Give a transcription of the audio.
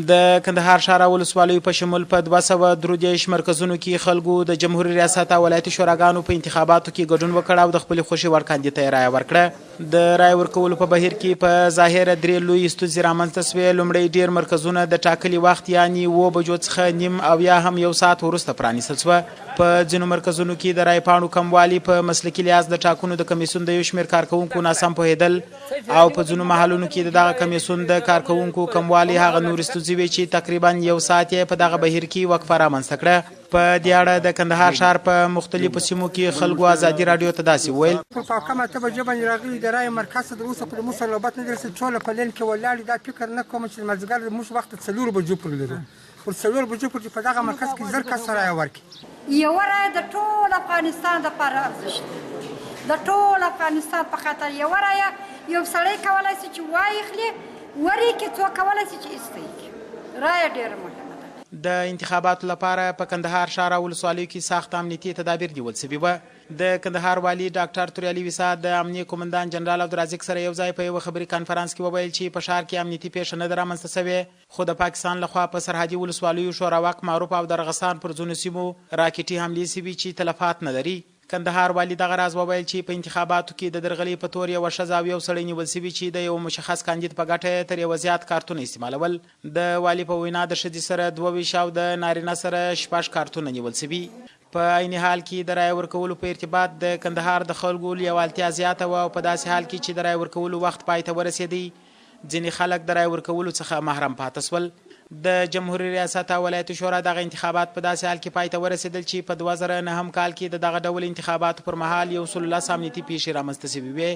د کندهار ښار او ولسوالیو په شمول په 233 مرکزونو کې خلکو د جمهوري ریاست او ولایتي شوراګانو په انتخاباتو کې ګډون وکړ او د خپلې خوښې وړ کاندید ته یې رایه ورکړه. د رایې ورکولو په بهیر کې په ظاهره 3 لوی ستونزې رامنځته شوې. لومړی ډېر مرکزونه د ټاکلي وخت یعنې 7 بجو څخه نیم او یا هم 1 ساعت وروسته پرانیستل شوه. په ځینو مرکزونو کې د رایې پاڼو کموالي په مسلکي لحاظ د ټاکنو د کمیسیون د یو شمېر کارکوونکو ناسم پوهېدل او په ځینو محلونو کې د دغه کمیسیون د کارکوونکو کموالی هغه نورې ستونزې وې چې تقریبا 1 ساعت یې په دغه بهیر کې وقفه رامنځته کړه. په دې اړه د کندهار ښار په مختلفو سیمو کې خلکو ازادي راډیو ته داسې وویل: په کومه ته بجې باندې راغلي د رایې مرکز ته تر اوسه پورې موږ سره نوبت نه دی رسېدلی. ټوله په لین کې ولاړ دا فکر نه کوم چې مازدیګر موږ وخت 4 بجو پورې لرو. پر 4 بجو پورې په دغه مرکز کې 1000 کس رایه ورکړي. یوه رایه د ټول افغانستان دپاره ارزښت لري. د ټول افغانستان په خاطر یوه رایه یو سړی کولی شي چې وایخلي ورکړي، څوک کولی شي چې ایسته یې کړي. رایه ډېره مهمه. د انتخاباتو لپاره په کندهار ښار او ولسوالیو کې سخت امنیتي تدابیر نیول شوي وه. د کندهار والي ډاکټر توریالي ویسا د امنیه قومندان جنرال عبدالرزاق سره یو ځای په یوه خبري کانفرانس کې وویل چې په ښار کې امنیتي پیښه نه ده رامنځته شوې، خو د پاکستان لخوا په سرحدي ولسوالیو شوراوک معروف او د ارغستان پر ځینو سیمو راکټي حملې شوي چې تلفات نه لري. کندهار والي دغه راز وویل چې په انتخاباتو کې د درغلۍ په تور یوه ښځه او یو سړی نیول شوي چې د یو مشخص کاندید په ګټه تر یوه زیات کارتونه استعمالول. د والي په وینا د ښځې سره 22 او د نارینه سره 6 کارتونه نیول شوي. په عین حال کې د رایې ورکولو په ارتباط د کندهار د خلکو لیوالتیا زیاته وه او په داسې حال کې چې د رایې ورکولو وخت پای ته ورسېدی، ځینې خلک د رایې ورکولو څخه محرم پاتې شول. د جمهوري ریاست او ولایتي شورا دغه انتخابات په داسې حال کې پای ته ورسېدل چې په 2009 کال کې د دغه ډول انتخاباتو پر مهال 110 امنیتي پیښې رامنځته شوې وې.